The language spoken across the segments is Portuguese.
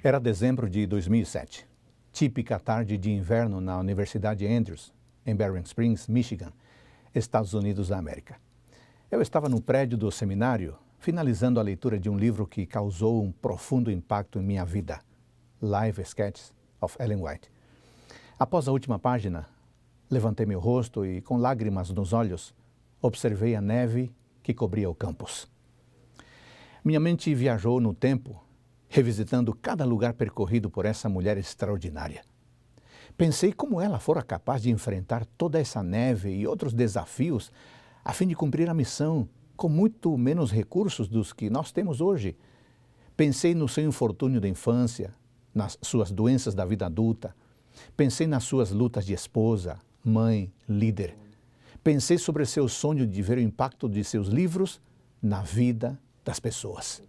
Era dezembro de 2007, típica tarde de inverno na Universidade Andrews, em Berrien Springs, Michigan, Estados Unidos da América. Eu estava no prédio do seminário, finalizando a leitura de um livro que causou um profundo impacto em minha vida, Life Sketches of Ellen White. Após a última página, levantei meu rosto e, com lágrimas nos olhos, observei a neve que cobria o campus. Minha mente viajou no tempo, revisitando cada lugar percorrido por essa mulher extraordinária. Pensei como ela fora capaz de enfrentar toda essa neve e outros desafios a fim de cumprir a missão com muito menos recursos dos que nós temos hoje. Pensei no seu infortúnio da infância, nas suas doenças da vida adulta. Pensei nas suas lutas de esposa, mãe, líder. Pensei sobre seu sonho de ver o impacto de seus livros na vida das pessoas.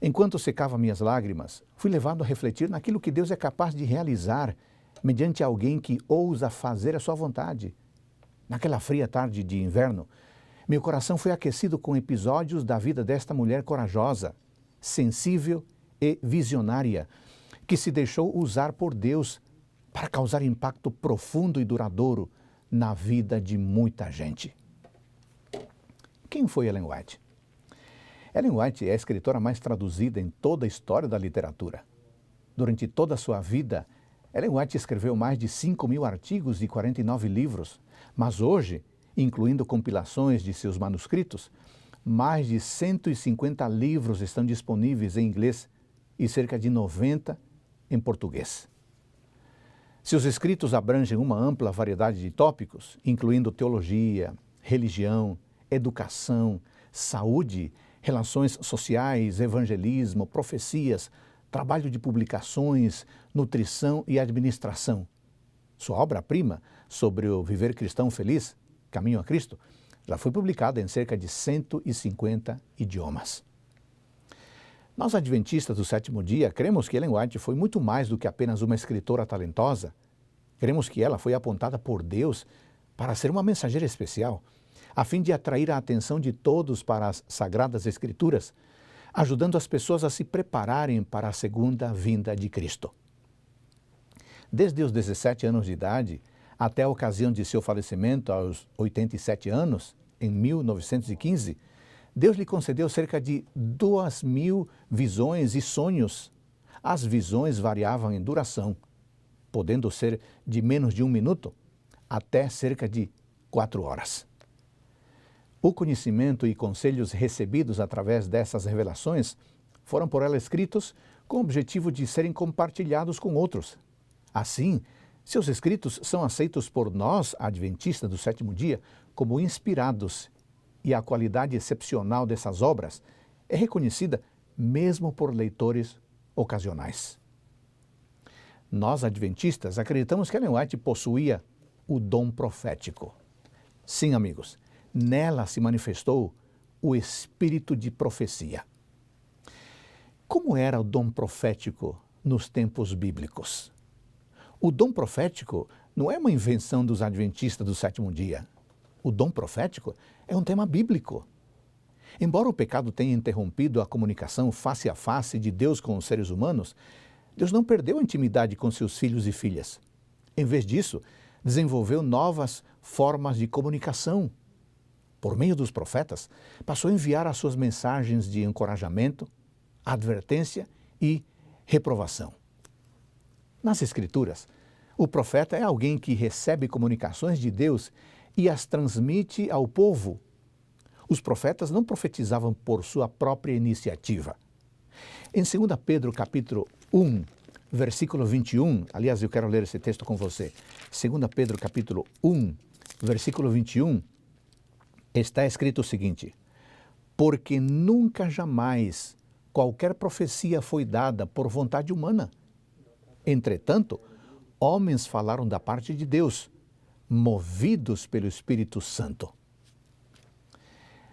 Enquanto secava minhas lágrimas, fui levado a refletir naquilo que Deus é capaz de realizar mediante alguém que ousa fazer a sua vontade. Naquela fria tarde de inverno, meu coração foi aquecido com episódios da vida desta mulher corajosa, sensível e visionária, que se deixou usar por Deus para causar impacto profundo e duradouro na vida de muita gente. Quem foi Ellen White? Ellen White é a escritora mais traduzida em toda a história da literatura. Durante toda a sua vida, Ellen White escreveu mais de 5.000 artigos e 49 livros, mas hoje, incluindo compilações de seus manuscritos, mais de 150 livros estão disponíveis em inglês e cerca de 90 em português. Seus escritos abrangem uma ampla variedade de tópicos, incluindo teologia, religião, educação, saúde, relações sociais, evangelismo, profecias, trabalho de publicações, nutrição e administração. Sua obra-prima sobre o viver cristão feliz, Caminho a Cristo, já foi publicada em cerca de 150 idiomas. Nós, adventistas do sétimo dia, cremos que Ellen White foi muito mais do que apenas uma escritora talentosa. Cremos que ela foi apontada por Deus para ser uma mensageira especial, a fim de atrair a atenção de todos para as Sagradas Escrituras, ajudando as pessoas a se prepararem para a segunda vinda de Cristo. Desde os 17 anos de idade até a ocasião de seu falecimento aos 87 anos, em 1915, Deus lhe concedeu cerca de 2.000 visões e sonhos. As visões variavam em duração, podendo ser de menos de 1 minuto até cerca de 4 horas. O conhecimento e conselhos recebidos através dessas revelações foram por ela escritos com o objetivo de serem compartilhados com outros. Assim, seus escritos são aceitos por nós, adventistas do sétimo dia, como inspirados, e a qualidade excepcional dessas obras é reconhecida mesmo por leitores ocasionais. Nós, adventistas, acreditamos que Ellen White possuía o dom profético. Sim, amigos, nela se manifestou o espírito de profecia. Como era o dom profético nos tempos bíblicos? O dom profético não é uma invenção dos adventistas do sétimo dia. O dom profético é um tema bíblico. Embora o pecado tenha interrompido a comunicação face a face de Deus com os seres humanos, Deus não perdeu a intimidade com seus filhos e filhas. Em vez disso, desenvolveu novas formas de comunicação. Por meio dos profetas, passou a enviar as suas mensagens de encorajamento, advertência e reprovação. Nas Escrituras, o profeta é alguém que recebe comunicações de Deus e as transmite ao povo. Os profetas não profetizavam por sua própria iniciativa. Em 2 Pedro capítulo 1, versículo 21, aliás, eu quero ler esse texto com você. 2 Pedro capítulo 1, versículo 21, está escrito o seguinte: porque nunca jamais qualquer profecia foi dada por vontade humana. Entretanto, homens falaram da parte de Deus, movidos pelo Espírito Santo.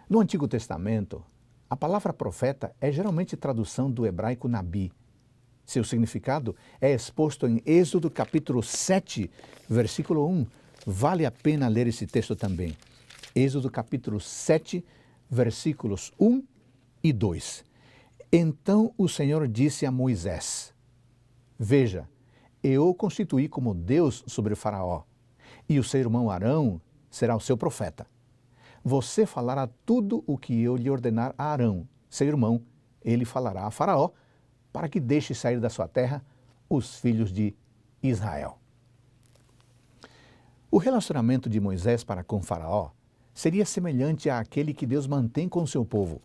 No Antigo Testamento, a palavra profeta é geralmente tradução do hebraico nabi. Seu significado é exposto em Êxodo capítulo 7, versículo 1. Vale a pena ler esse texto também. Êxodo capítulo 7, versículos 1 e 2. Então o Senhor disse a Moisés: Veja, eu o constituí como Deus sobre Faraó, e o seu irmão Arão será o seu profeta. Você falará tudo o que eu lhe ordenar a Arão, seu irmão, ele falará a Faraó, para que deixe sair da sua terra os filhos de Israel. O relacionamento de Moisés para com Faraó seria semelhante àquele que Deus mantém com o seu povo.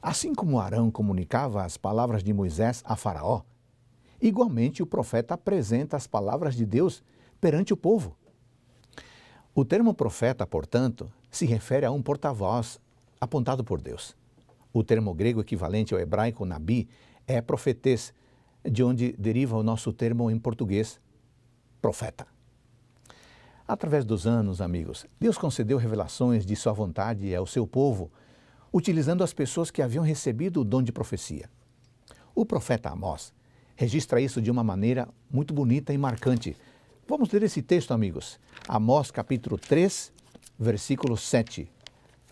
Assim como Arão comunicava as palavras de Moisés a Faraó, igualmente o profeta apresenta as palavras de Deus perante o povo. O termo profeta, portanto, se refere a um porta-voz apontado por Deus. O termo grego equivalente ao hebraico nabi é profetês, de onde deriva o nosso termo em português, profeta. Através dos anos, amigos, Deus concedeu revelações de sua vontade ao seu povo, utilizando as pessoas que haviam recebido o dom de profecia. O profeta Amós registra isso de uma maneira muito bonita e marcante. Vamos ler esse texto, amigos. Amós, capítulo 3, versículo 7.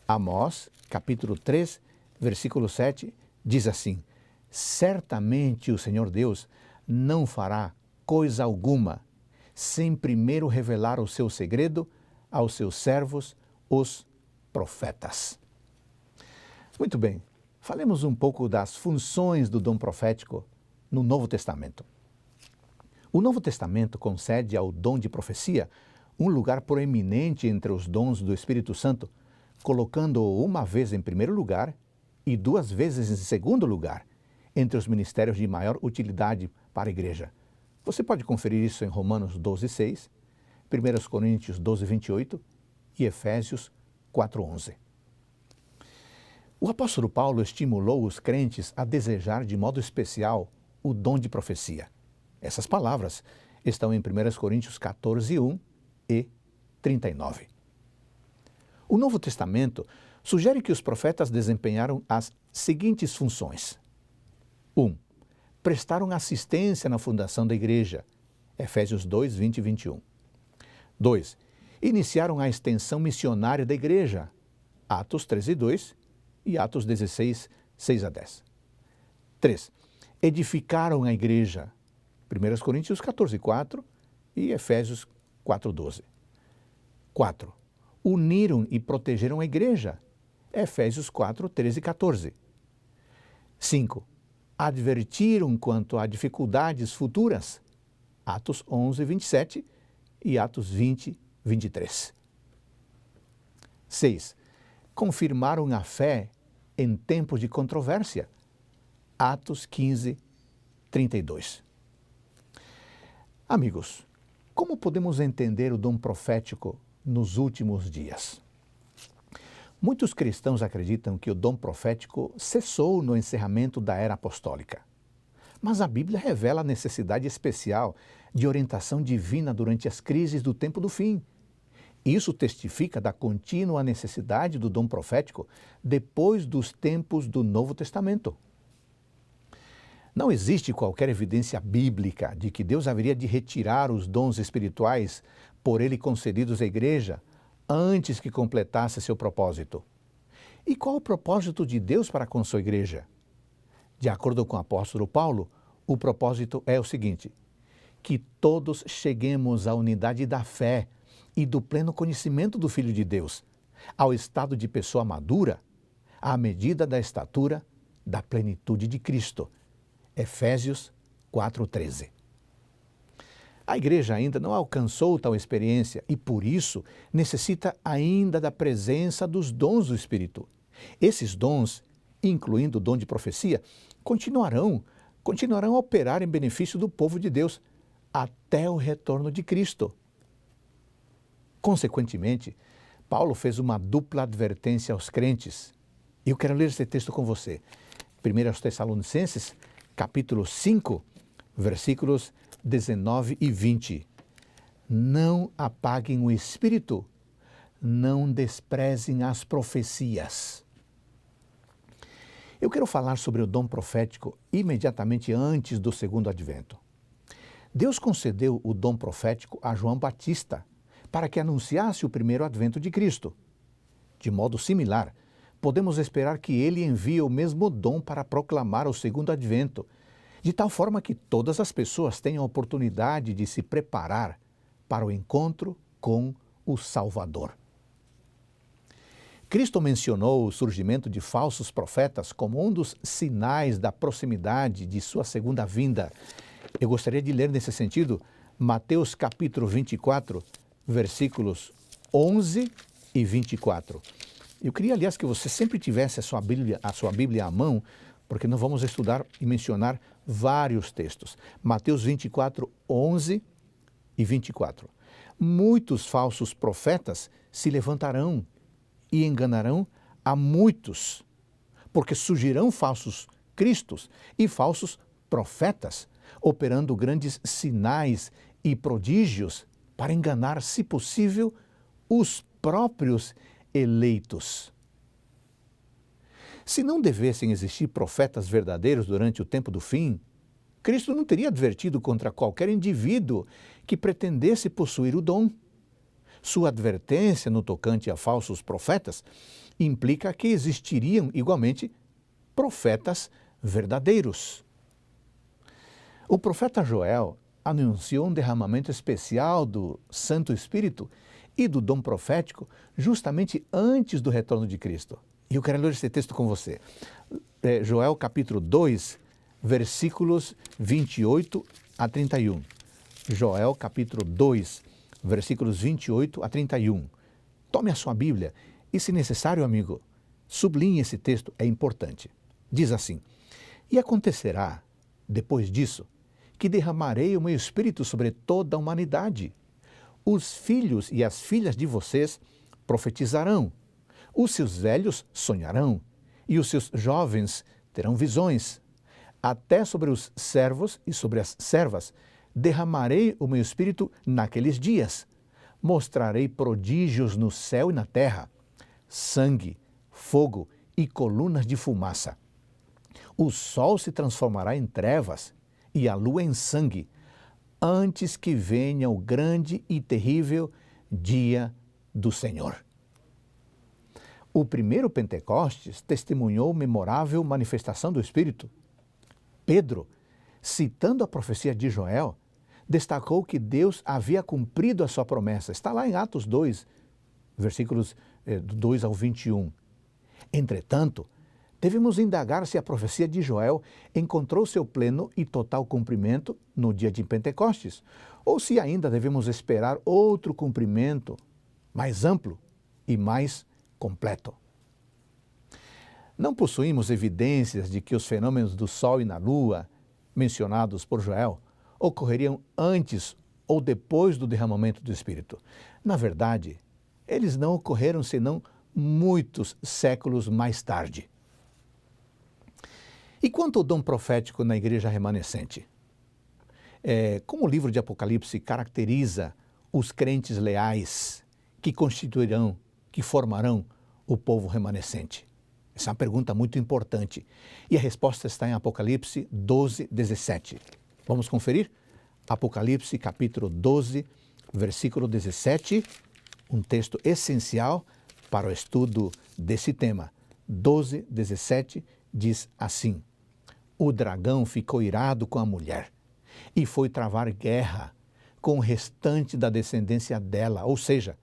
Amós, capítulo 3, versículo 7, diz assim: Certamente o Senhor Deus não fará coisa alguma sem primeiro revelar o seu segredo aos seus servos, os profetas. Muito bem, falemos um pouco das funções do dom profético no Novo Testamento. O Novo Testamento concede ao dom de profecia um lugar proeminente entre os dons do Espírito Santo, colocando-o uma vez em primeiro lugar e duas vezes em segundo lugar entre os ministérios de maior utilidade para a igreja. Você pode conferir isso em Romanos 12:6, 1 Coríntios 12:28 e Efésios 4:11. O apóstolo Paulo estimulou os crentes a desejar de modo especial o dom de profecia. Essas palavras estão em 1 Coríntios 14:1 e 39. O Novo Testamento sugere que os profetas desempenharam as seguintes funções. 1. Prestaram assistência na fundação da igreja. Efésios 2, 20 e 21. 2. Iniciaram a extensão missionária da igreja. Atos 13:2 e Atos 16, 6 a 10. 3. Edificaram a igreja. 1 Coríntios 14:4 e Efésios 4:12. 4. Uniram e protegeram a igreja. Efésios 4, 13 e 14. 5. Advertiram quanto a dificuldades futuras. Atos 11, 27 e Atos 20, 23. 6. Confirmaram a fé em tempos de controvérsia. Atos 15, 32. Amigos, como podemos entender o dom profético nos últimos dias? Muitos cristãos acreditam que o dom profético cessou no encerramento da era apostólica. Mas a Bíblia revela a necessidade especial de orientação divina durante as crises do tempo do fim. Isso testifica da contínua necessidade do dom profético depois dos tempos do Novo Testamento. Não existe qualquer evidência bíblica de que Deus haveria de retirar os dons espirituais por ele concedidos à igreja antes que completasse seu propósito. E qual o propósito de Deus para com sua igreja? De acordo com o apóstolo Paulo, o propósito é o seguinte: que todos cheguemos à unidade da fé e do pleno conhecimento do Filho de Deus, ao estado de pessoa madura, à medida da estatura da plenitude de Cristo. Efésios 4:13. A igreja ainda não alcançou tal experiência e, por isso, necessita ainda da presença dos dons do Espírito. Esses dons, incluindo o dom de profecia, continuarão a operar em benefício do povo de Deus até o retorno de Cristo. Consequentemente, Paulo fez uma dupla advertência aos crentes. E eu quero ler esse texto com você. 1 Tessalonicenses, capítulo 5, versículos 19 e 20. Não apaguem o espírito, não desprezem as profecias. Eu quero falar sobre o dom profético imediatamente antes do segundo advento. Deus concedeu o dom profético a João Batista para que anunciasse o primeiro advento de Cristo. De modo similar, podemos esperar que ele envie o mesmo dom para proclamar o segundo advento, de tal forma que todas as pessoas tenham a oportunidade de se preparar para o encontro com o Salvador. Cristo mencionou o surgimento de falsos profetas como um dos sinais da proximidade de sua segunda vinda. Eu gostaria de ler nesse sentido Mateus capítulo 24, versículos 11 e 24. Eu queria, aliás, que você sempre tivesse a sua Bíblia à mão, porque nós vamos estudar e mencionar vários textos. Mateus 24, 11 e 24. Muitos falsos profetas se levantarão e enganarão a muitos, porque surgirão falsos cristos e falsos profetas, operando grandes sinais e prodígios para enganar, se possível, os próprios eleitos. Se não devessem existir profetas verdadeiros durante o tempo do fim, Cristo não teria advertido contra qualquer indivíduo que pretendesse possuir o dom. Sua advertência no tocante a falsos profetas implica que existiriam igualmente profetas verdadeiros. O profeta Joel anunciou um derramamento especial do Santo Espírito e do dom profético justamente antes do retorno de Cristo. E eu quero ler esse texto com você. Joel capítulo 2, versículos 28 a 31. Joel capítulo 2, versículos 28 a 31. Tome a sua Bíblia e, se necessário, amigo, sublinhe esse texto, é importante. Diz assim: E acontecerá, depois disso, que derramarei o meu Espírito sobre toda a humanidade. Os filhos e as filhas de vocês profetizarão, os seus velhos sonharão, e os seus jovens terão visões. Até sobre os servos e sobre as servas derramarei o meu Espírito naqueles dias. Mostrarei prodígios no céu e na terra, sangue, fogo e colunas de fumaça. O sol se transformará em trevas e a lua em sangue, antes que venha o grande e terrível dia do Senhor. O primeiro Pentecostes testemunhou memorável manifestação do Espírito. Pedro, citando a profecia de Joel, destacou que Deus havia cumprido a sua promessa. Está lá em Atos 2, versículos 2 ao 21. Entretanto, devemos indagar se a profecia de Joel encontrou seu pleno e total cumprimento no dia de Pentecostes, ou se ainda devemos esperar outro cumprimento mais amplo e mais completo. Não possuímos evidências de que os fenômenos do Sol e na Lua, mencionados por Joel, ocorreriam antes ou depois do derramamento do Espírito. Na verdade, eles não ocorreram senão muitos séculos mais tarde. E quanto ao dom profético na igreja remanescente? Como o livro de Apocalipse caracteriza os crentes leais que constituirão, que formarão o povo remanescente? Essa é uma pergunta muito importante. E a resposta está em Apocalipse 12, 17. Vamos conferir? Apocalipse capítulo 12, versículo 17, um texto essencial para o estudo desse tema. 12, 17 diz assim: O dragão ficou irado com a mulher e foi travar guerra com o restante da descendência dela, ou seja,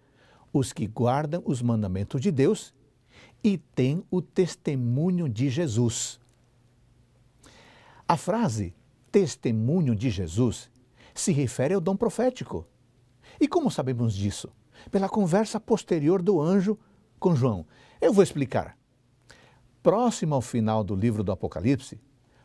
os que guardam os mandamentos de Deus e têm o testemunho de Jesus. A frase testemunho de Jesus se refere ao dom profético. E como sabemos disso? Pela conversa posterior do anjo com João. Eu vou explicar. Próximo ao final do livro do Apocalipse,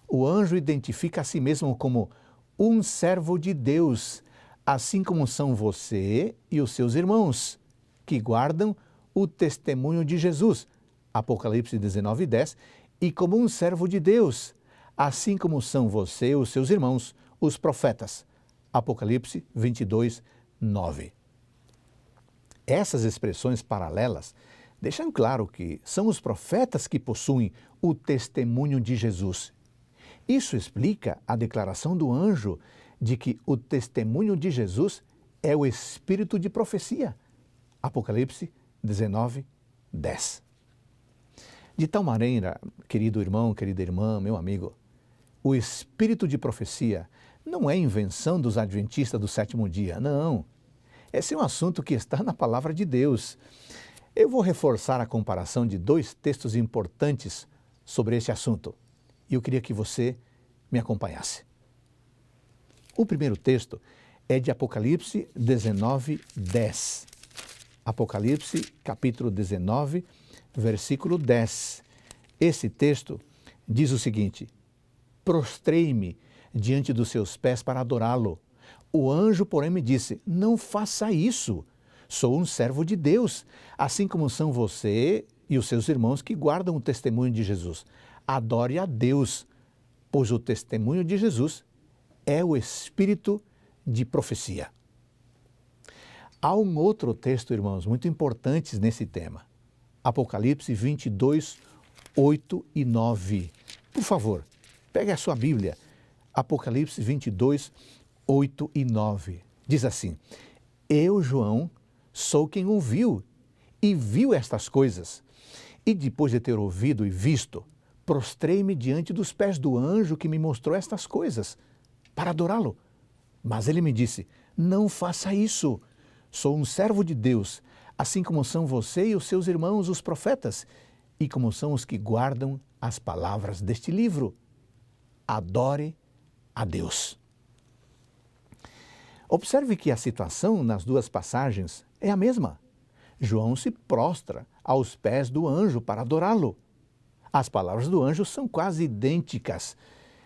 o anjo identifica a si mesmo como um servo de Deus, assim como são você e os seus irmãos, que guardam o testemunho de Jesus, Apocalipse 19, 10, e como um servo de Deus, assim como são você e os seus irmãos, os profetas, Apocalipse 22, 9. Essas expressões paralelas deixam claro que são os profetas que possuem o testemunho de Jesus. Isso explica a declaração do anjo de que o testemunho de Jesus é o espírito de profecia. Apocalipse 19, 10. De tal maneira, querido irmão, querida irmã, meu amigo, o espírito de profecia não é invenção dos adventistas do sétimo dia, não. Esse é um assunto que está na palavra de Deus. Eu vou reforçar a comparação de dois textos importantes sobre esse assunto. E eu queria que você me acompanhasse. O primeiro texto é de Apocalipse 19, 10. Apocalipse, capítulo 19, versículo 10. Esse texto diz o seguinte: prostrei-me diante dos seus pés para adorá-lo. O anjo, porém, me disse: não faça isso. Sou um servo de Deus, assim como são você e os seus irmãos que guardam o testemunho de Jesus. Adore a Deus, pois o testemunho de Jesus é o espírito de profecia. Há um outro texto, irmãos, muito importante nesse tema. Apocalipse 22, 8 e 9. Por favor, pegue a sua Bíblia. Apocalipse 22, 8 e 9. Diz assim: eu, João, sou quem ouviu e viu estas coisas. E depois de ter ouvido e visto, prostrei-me diante dos pés do anjo que me mostrou estas coisas, para adorá-lo. Mas ele me disse: não faça isso. Sou um servo de Deus, assim como são você e os seus irmãos, os profetas, e como são os que guardam as palavras deste livro. Adore a Deus. Observe que a situação nas duas passagens é a mesma. João se prostra aos pés do anjo para adorá-lo. As palavras do anjo são quase idênticas.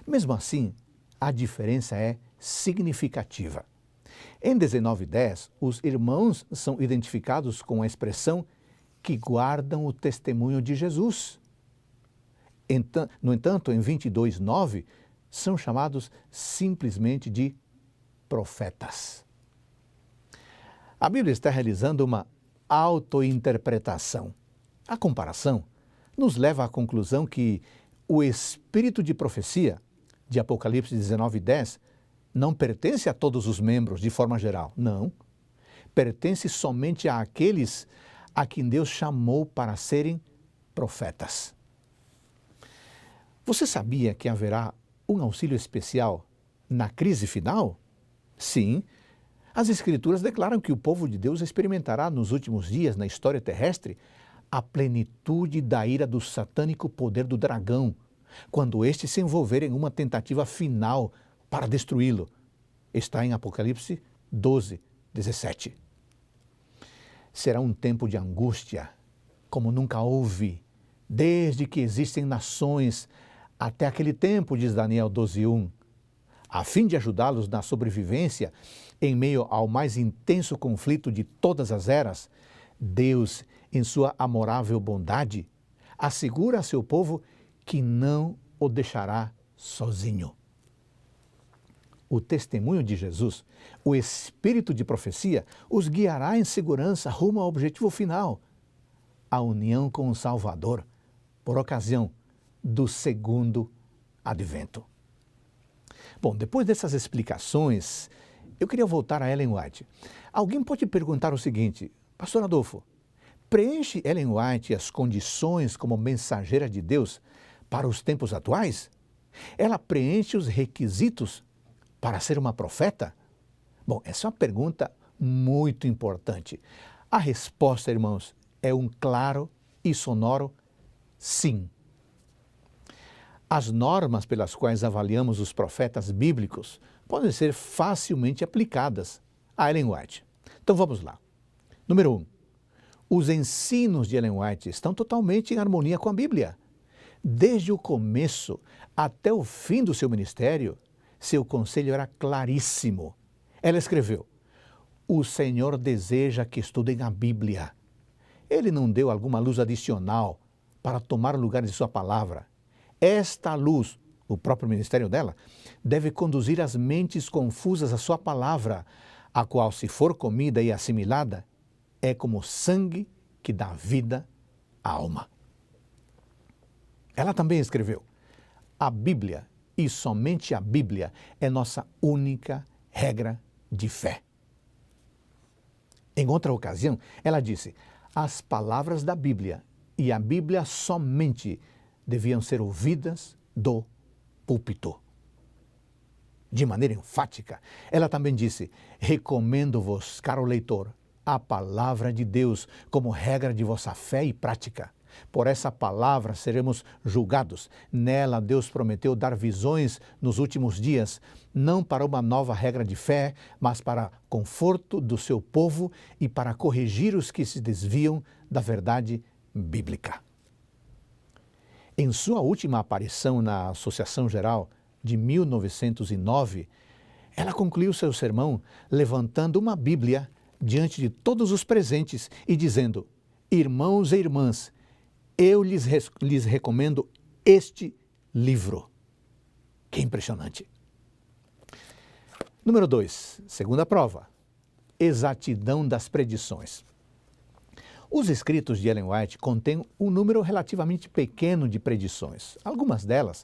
Mesmo assim, a diferença é significativa. Em 19:10, os irmãos são identificados com a expressão que guardam o testemunho de Jesus. No entanto, em 22:9, são chamados simplesmente de profetas. A Bíblia está realizando uma autointerpretação. A comparação nos leva à conclusão que o espírito de profecia de Apocalipse 19:10 não pertence a todos os membros de forma geral, não. Pertence somente àqueles a quem Deus chamou para serem profetas. Você sabia que haverá um auxílio especial na crise final? Sim, as Escrituras declaram que o povo de Deus experimentará nos últimos dias na história terrestre a plenitude da ira do satânico poder do dragão, quando este se envolver em uma tentativa final para destruí-lo. Está em Apocalipse 12, 17. Será um tempo de angústia, como nunca houve, desde que existem nações até aquele tempo, diz Daniel 12:1, a fim de ajudá-los na sobrevivência em meio ao mais intenso conflito de todas as eras. Deus, em sua amorável bondade, assegura a seu povo que não o deixará sozinho. O testemunho de Jesus, o espírito de profecia, os guiará em segurança rumo ao objetivo final, a união com o Salvador, por ocasião do segundo advento. Bom, depois dessas explicações, eu queria voltar a Ellen White. Alguém pode perguntar o seguinte: Pastor Adolfo, preenche Ellen White as condições como mensageira de Deus para os tempos atuais? Ela preenche os requisitos para ser uma profeta? Bom, essa é uma pergunta muito importante. A resposta, irmãos, é um claro e sonoro sim. As normas pelas quais avaliamos os profetas bíblicos podem ser facilmente aplicadas a Ellen White. Então vamos lá. Número 1. Os ensinos de Ellen White estão totalmente em harmonia com a Bíblia. Desde o começo até o fim do seu ministério, seu conselho era claríssimo. Ela escreveu: o Senhor deseja que estudem a Bíblia. Ele não deu alguma luz adicional para tomar o lugar de sua palavra. Esta luz, o próprio ministério dela, deve conduzir as mentes confusas à sua palavra, a qual, se for comida e assimilada, é como sangue que dá vida à alma. Ela também escreveu: a Bíblia, e somente a Bíblia, é nossa única regra de fé. Em outra ocasião, ela disse: as palavras da Bíblia e a Bíblia somente deviam ser ouvidas do púlpito. De maneira enfática, ela também disse: recomendo-vos, caro leitor, a palavra de Deus como regra de vossa fé e prática. Por essa palavra seremos julgados. Nela Deus prometeu dar visões nos últimos dias, não para uma nova regra de fé, mas para conforto do seu povo e para corrigir os que se desviam da verdade bíblica. Em sua última aparição na Associação Geral de 1909, ela concluiu seu sermão levantando uma Bíblia diante de todos os presentes e dizendo: irmãos e irmãs, eu lhes recomendo este livro. Que impressionante! Número 2, segunda prova, exatidão das predições. Os escritos de Ellen White contêm um número relativamente pequeno de predições. Algumas delas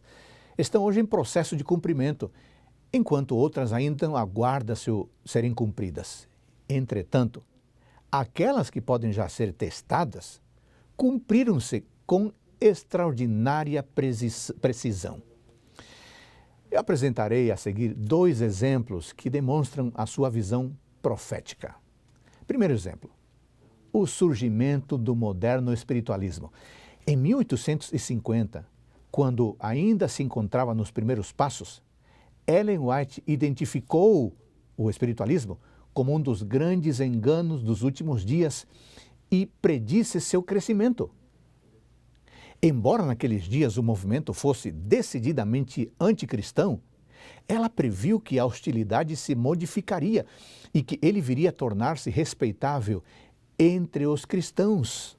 estão hoje em processo de cumprimento, enquanto outras ainda aguardam serem cumpridas. Entretanto, aquelas que podem já ser testadas cumpriram-se com extraordinária precisão. Eu apresentarei a seguir 2 exemplos que demonstram a sua visão profética. Primeiro exemplo, o surgimento do moderno espiritualismo. Em 1850, quando ainda se encontrava nos primeiros passos, Ellen White identificou o espiritualismo como um dos grandes enganos dos últimos dias e predisse seu crescimento. Embora naqueles dias o movimento fosse decididamente anticristão, ela previu que a hostilidade se modificaria e que ele viria a tornar-se respeitável entre os cristãos.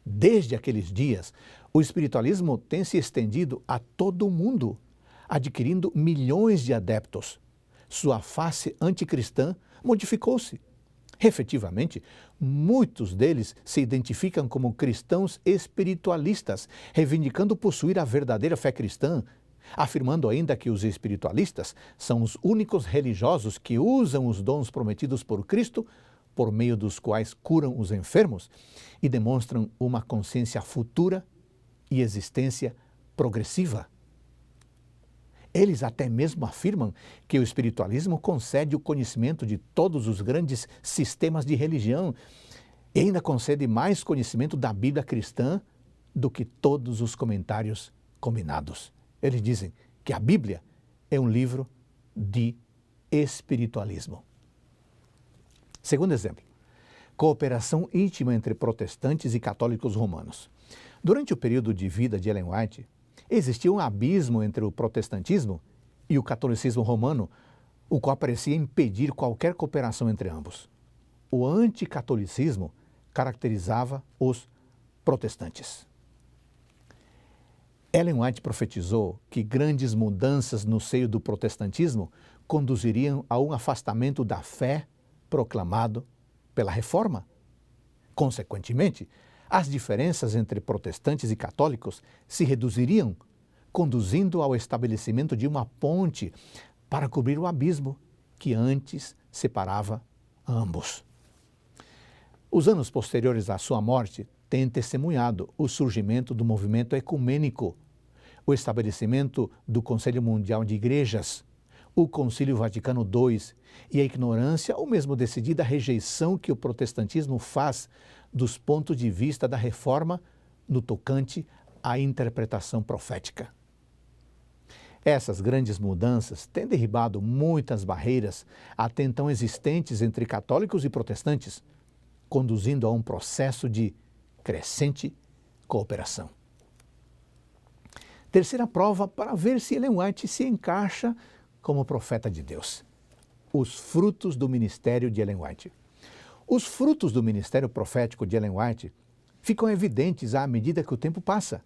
Desde aqueles dias, o espiritualismo tem se estendido a todo o mundo, adquirindo milhões de adeptos. Sua face anticristã modificou-se. Efetivamente, muitos deles se identificam como cristãos espiritualistas, reivindicando possuir a verdadeira fé cristã, afirmando ainda que os espiritualistas são os únicos religiosos que usam os dons prometidos por Cristo, por meio dos quais curam os enfermos e demonstram uma consciência futura e existência progressiva. Eles até mesmo afirmam que o espiritualismo concede o conhecimento de todos os grandes sistemas de religião e ainda concede mais conhecimento da Bíblia cristã do que todos os comentários combinados. Eles dizem que a Bíblia é um livro de espiritualismo. Segundo exemplo, cooperação íntima entre protestantes e católicos romanos. Durante o período de vida de Ellen White, existia um abismo entre o protestantismo e o catolicismo romano, o qual parecia impedir qualquer cooperação entre ambos. O anticatolicismo caracterizava os protestantes. Ellen White profetizou que grandes mudanças no seio do protestantismo conduziriam a um afastamento da fé proclamado pela Reforma. Consequentemente, as diferenças entre protestantes e católicos se reduziriam, conduzindo ao estabelecimento de uma ponte para cobrir o abismo que antes separava ambos. Os anos posteriores à sua morte têm testemunhado o surgimento do movimento ecumênico, o estabelecimento do Conselho Mundial de Igrejas, o Concílio Vaticano II e a ignorância ou mesmo decidida rejeição que o protestantismo faz dos pontos de vista da Reforma no tocante à interpretação profética. Essas grandes mudanças têm derribado muitas barreiras até então existentes entre católicos e protestantes, conduzindo a um processo de crescente cooperação. Terceira prova para ver se Ellen White se encaixa como profeta de Deus. Os frutos do ministério de Ellen White. Os frutos do ministério profético de Ellen White ficam evidentes à medida que o tempo passa.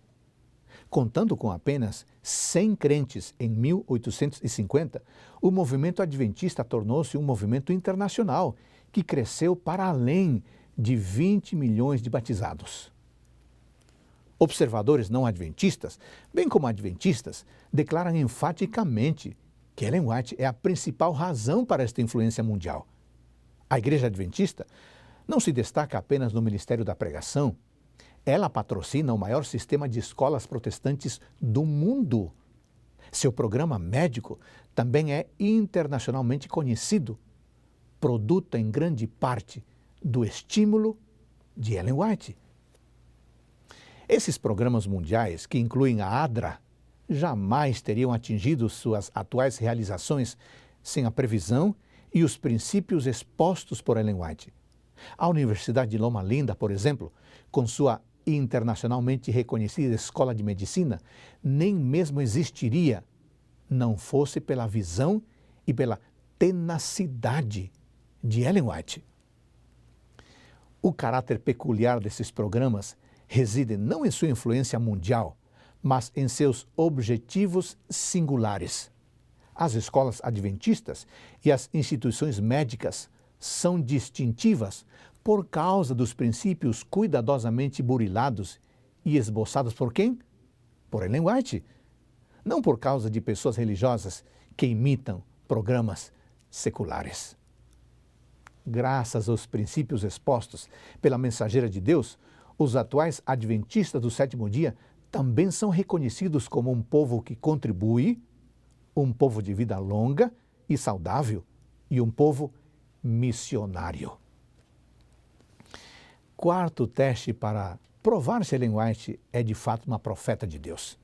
Contando com apenas 100 crentes em 1850, o movimento adventista tornou-se um movimento internacional que cresceu para além de 20 milhões de batizados. Observadores não adventistas, bem como adventistas, declaram enfaticamente que Ellen White é a principal razão para esta influência mundial. A Igreja Adventista não se destaca apenas no ministério da pregação, Ela patrocina o maior sistema de escolas protestantes do mundo. Seu programa médico também é internacionalmente conhecido, produto em grande parte do estímulo de Ellen White. Esses programas mundiais, que incluem a ADRA, jamais teriam atingido suas atuais realizações sem a previsão e os princípios expostos por Ellen White. A Universidade de Loma Linda, por exemplo, com sua internacionalmente reconhecida escola de medicina, nem mesmo existiria não fosse pela visão e pela tenacidade de Ellen White. O caráter peculiar desses programas reside não em sua influência mundial, mas em seus objetivos singulares. As escolas adventistas e as instituições médicas são distintivas por causa dos princípios cuidadosamente burilados e esboçados por quem? Por Ellen White. Não por causa de pessoas religiosas que imitam programas seculares. Graças aos princípios expostos pela mensageira de Deus, os atuais adventistas do sétimo dia também são reconhecidos como um povo que contribui, um povo de vida longa e saudável e um povo missionário. Quarto teste para provar se Ellen White é de fato uma profeta de Deus.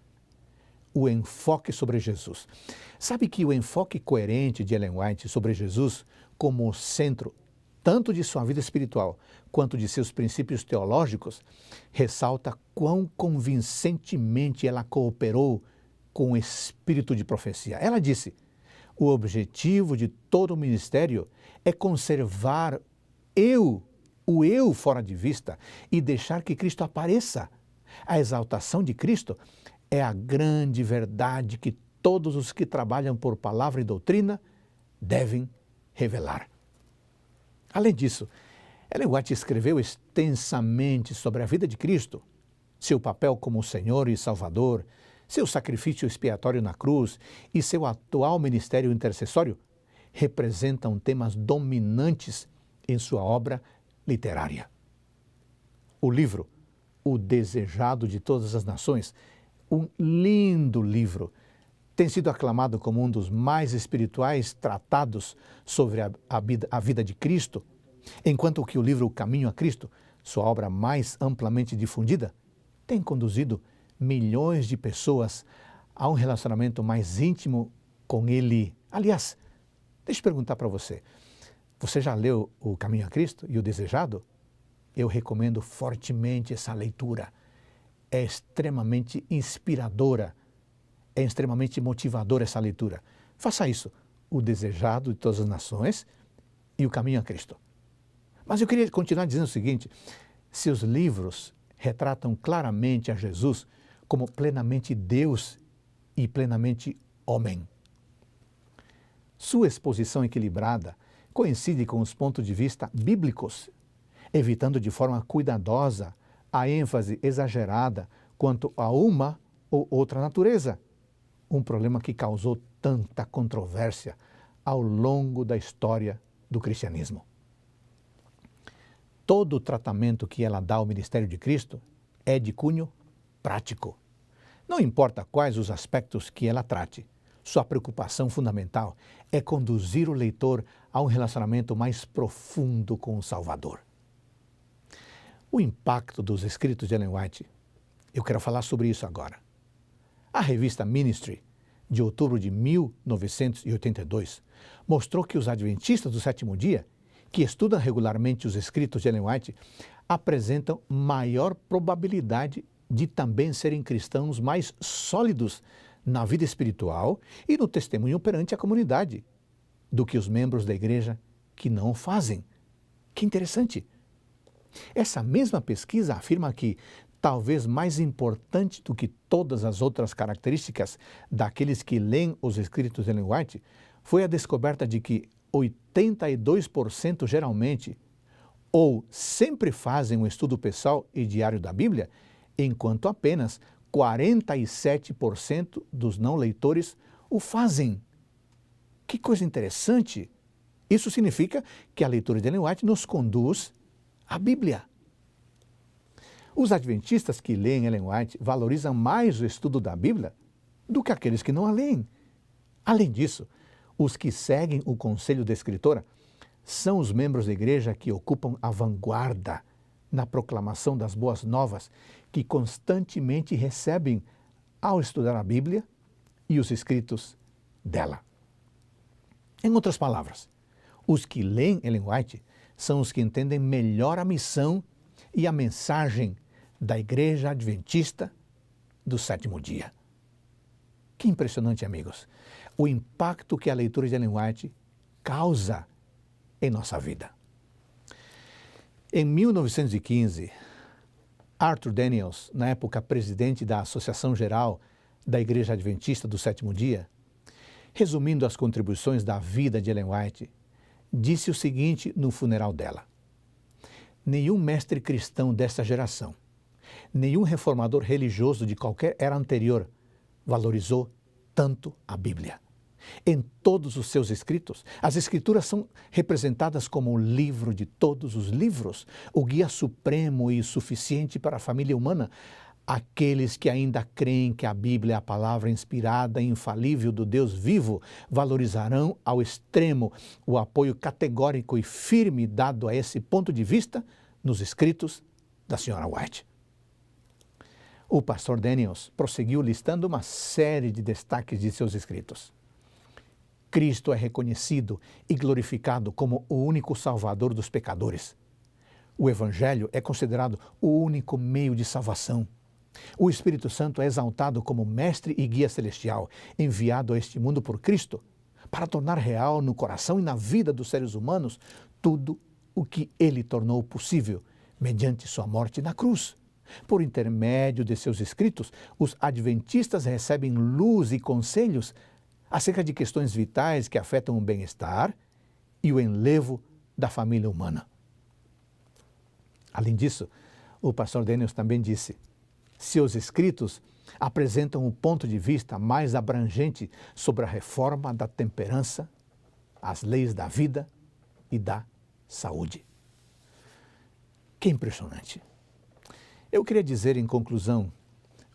O enfoque sobre Jesus. Sabe que o enfoque coerente de Ellen White sobre Jesus como centro tanto de sua vida espiritual quanto de seus princípios teológicos ressalta quão convincentemente ela cooperou com o espírito de profecia. Ela disse: o objetivo de todo o ministério é conservar o eu fora de vista e deixar que Cristo apareça. A exaltação de Cristo é a grande verdade que todos os que trabalham por palavra e doutrina devem revelar. Além disso, Ellen White escreveu extensamente sobre a vida de Cristo, seu papel como Senhor e Salvador, seu sacrifício expiatório na cruz e seu atual ministério intercessório representam temas dominantes em sua obra literária. O livro O Desejado de Todas as Nações, um lindo livro, tem sido aclamado como um dos mais espirituais tratados sobre a vida de Cristo, enquanto que o livro O Caminho a Cristo, sua obra mais amplamente difundida, tem conduzido milhões de pessoas a um relacionamento mais íntimo com Ele. Aliás, deixa eu perguntar para você, você já leu O Caminho a Cristo e O Desejado? Eu recomendo fortemente essa leitura. É extremamente inspiradora, é extremamente motivadora essa leitura. Faça isso, O Desejado de Todas as Nações e O Caminho a Cristo. Mas eu queria continuar dizendo o seguinte: seus livros retratam claramente a Jesus como plenamente Deus e plenamente homem. Sua exposição equilibrada coincide com os pontos de vista bíblicos, evitando de forma cuidadosa a ênfase exagerada quanto a uma ou outra natureza, um problema que causou tanta controvérsia ao longo da história do cristianismo. Todo o tratamento que ela dá ao ministério de Cristo é de cunho prático. Não importa quais os aspectos que ela trate, sua preocupação fundamental é conduzir o leitor a um relacionamento mais profundo com o Salvador. O impacto dos escritos de Ellen White, eu quero falar sobre isso agora. A revista Ministry, de outubro de 1982, mostrou que os adventistas do sétimo dia, que estudam regularmente os escritos de Ellen White, apresentam maior probabilidade de também serem cristãos mais sólidos na vida espiritual e no testemunho perante a comunidade, do que os membros da igreja que não o fazem. Que interessante! Essa mesma pesquisa afirma que, talvez mais importante do que todas as outras características daqueles que leem os escritos de Ellen White, foi a descoberta de que 82% geralmente ou sempre fazem um estudo pessoal e diário da Bíblia, enquanto apenas 47% dos não leitores o fazem. Que coisa interessante! Isso significa que a leitura de Ellen White nos conduz à Bíblia. Os adventistas que leem Ellen White valorizam mais o estudo da Bíblia do que aqueles que não a leem. Além disso, os que seguem o conselho da escritora são os membros da igreja que ocupam a vanguarda na proclamação das boas novas que constantemente recebem ao estudar a Bíblia e os escritos dela. Em outras palavras, os que leem Ellen White são os que entendem melhor a missão e a mensagem da Igreja Adventista do Sétimo Dia. Que impressionante, amigos, o impacto que a leitura de Ellen White causa em nossa vida. Em 1915, Arthur Daniels, na época presidente da Associação Geral da Igreja Adventista do Sétimo Dia, resumindo as contribuições da vida de Ellen White, disse o seguinte no funeral dela: nenhum mestre cristão desta geração, nenhum reformador religioso de qualquer era anterior valorizou tanto a Bíblia. Em todos os seus escritos, as Escrituras são representadas como o livro de todos os livros, o guia supremo e suficiente para a família humana. Aqueles que ainda creem que a Bíblia é a palavra inspirada e infalível do Deus vivo valorizarão ao extremo o apoio categórico e firme dado a esse ponto de vista nos escritos da Sra. White. O pastor Daniels prosseguiu listando uma série de destaques de seus escritos. Cristo é reconhecido e glorificado como o único salvador dos pecadores. O Evangelho é considerado o único meio de salvação. O Espírito Santo é exaltado como mestre e guia celestial, enviado a este mundo por Cristo, para tornar real no coração e na vida dos seres humanos tudo o que ele tornou possível mediante sua morte na cruz. Por intermédio de seus escritos, os adventistas recebem luz e conselhos acerca de questões vitais que afetam o bem-estar e o enlevo da família humana. Além disso, o pastor Daniels também disse: seus escritos apresentam um ponto de vista mais abrangente sobre a reforma da temperança, as leis da vida e da saúde. Que impressionante! Eu queria dizer, em conclusão,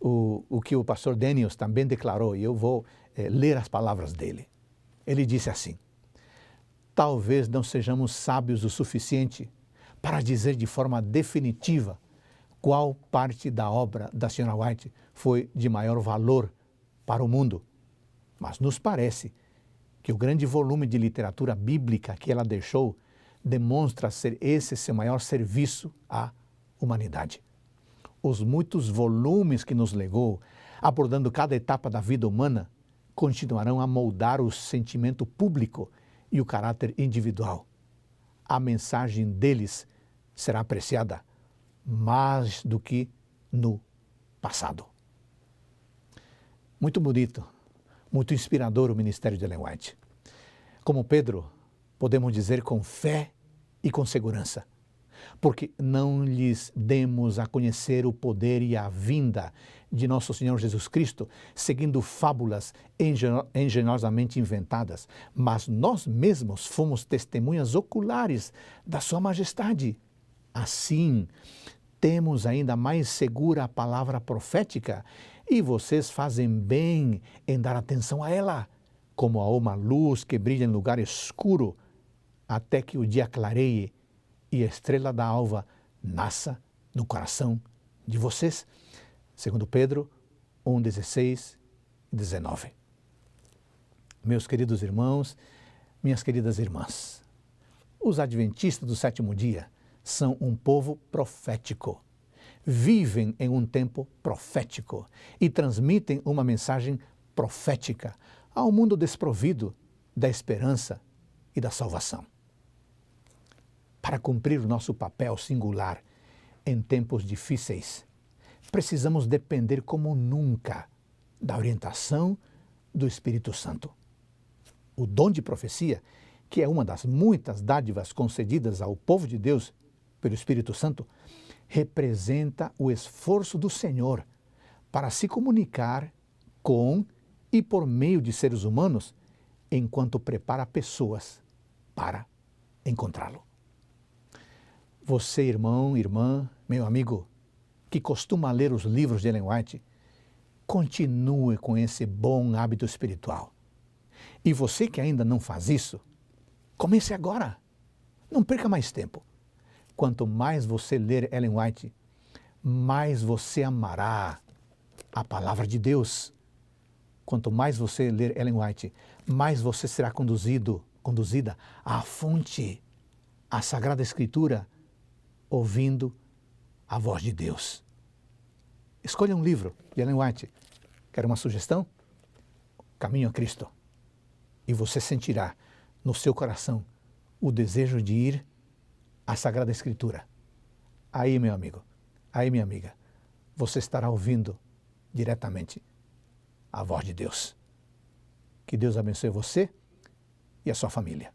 o que o pastor Daniels também declarou, e eu vou ler as palavras dele. Ele disse assim: talvez não sejamos sábios o suficiente para dizer de forma definitiva qual parte da obra da Sra. White foi de maior valor para o mundo, mas nos parece que o grande volume de literatura bíblica que ela deixou demonstra ser esse seu maior serviço à humanidade. Os muitos volumes que nos legou, abordando cada etapa da vida humana, continuarão a moldar o sentimento público e o caráter individual. A mensagem deles será apreciada mais do que no passado. Muito bonito, muito inspirador o ministério de Ellen White. Como Pedro, podemos dizer com fé e com segurança: porque não lhes demos a conhecer o poder e a vinda de nosso Senhor Jesus Cristo, seguindo fábulas engenhosamente inventadas, mas nós mesmos fomos testemunhas oculares da Sua Majestade. Assim, temos ainda mais segura a palavra profética, e vocês fazem bem em dar atenção a ela, como a uma luz que brilha em lugar escuro, até que o dia clareie e a estrela da alva nasça no coração de vocês. Segundo Pedro 1:16 e 19. Meus queridos irmãos, minhas queridas irmãs, os adventistas do sétimo dia são um povo profético. Vivem em um tempo profético e transmitem uma mensagem profética ao mundo desprovido da esperança e da salvação. Para cumprir o nosso papel singular em tempos difíceis, precisamos depender como nunca da orientação do Espírito Santo. O dom de profecia, que é uma das muitas dádivas concedidas ao povo de Deus pelo Espírito Santo, representa o esforço do Senhor para se comunicar com e por meio de seres humanos, enquanto prepara pessoas para encontrá-lo. Você, irmão, irmã, meu amigo, que costuma ler os livros de Ellen White, continue com esse bom hábito espiritual. E você que ainda não faz isso, comece agora. Não perca mais tempo. Quanto mais você ler Ellen White, mais você amará a palavra de Deus. Quanto mais você ler Ellen White, mais você será conduzida à fonte, à Sagrada Escritura, ouvindo a voz de Deus. Escolha um livro de Ellen White. Quer uma sugestão? Caminho a Cristo. E você sentirá no seu coração o desejo de ir à Sagrada Escritura. Aí, meu amigo, aí, minha amiga, você estará ouvindo diretamente a voz de Deus. Que Deus abençoe você e a sua família.